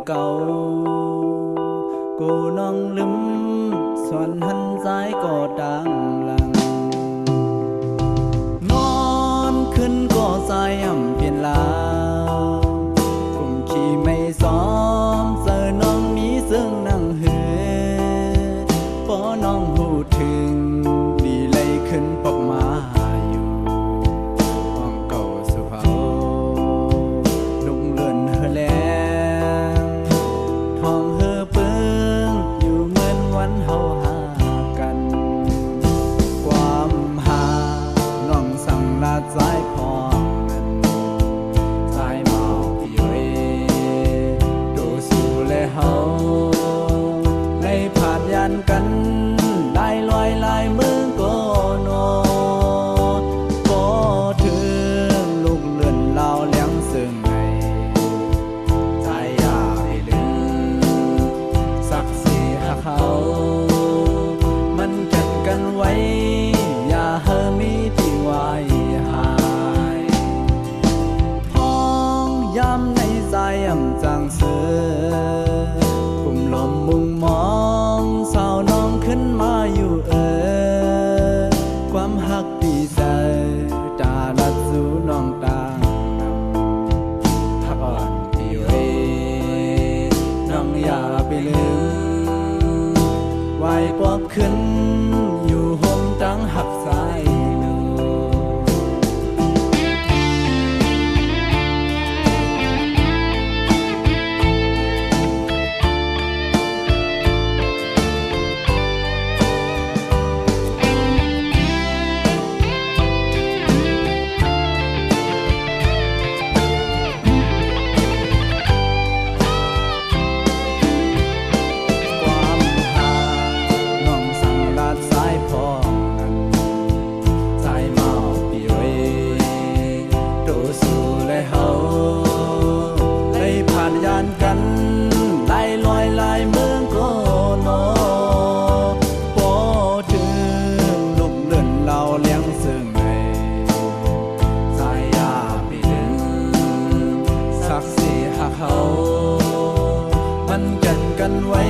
เก่ากูน้องลืมส่วนหันซ้ายก็ดังหลังนอนขึ้นก็สายอ่ำเปลี่ยนลากลุ่มขี่ไม่ซ้อมเจอน้องมีซึ่งนั่งเหือพอน้องหูถึงดีเลยขึ้นปอกมาอยู่ห้องเก่าสุเผาลุงเลื่อนเฮแลท้องเฮเปิ้งอยู่เหมือนวันเฮาหากันความหาน้องสั่งลาใจพอมันใจเมาพี่เวดูสู่และเฮาได้ผ่านยันกันได้ลอยลายมือก็โนก็ถึงลูกเลื่อนเล่าเลี้ยงซึ่งไงใจอยากให้ลืมสักสีหาเขามันกันไว้อย่าเฮมีที่ไว้หายพ้องย้ำในใจอ่ำจังเสือกลุ่มลมมุงมองสาวน้องขึ้นมาอยู่ความหักดีใจตาลัดสู่น้องตางทักอ่อนพี่เวน้องอย่าไปลืมไว้ปอกขึ้นอยู่ห่มตั้งหักสายลูความหาน้องสั่งลาดสายพอนั้นใจเมาพี่เวดูสู่และเฮาได้ผ่านยานกันได้ลอยลายเมืองก็โนพอถึงลูกเลื่อนเล่าเลี้ยงซึ่งไงใจอยากไปลืมสักสีหาเขามันกันไว้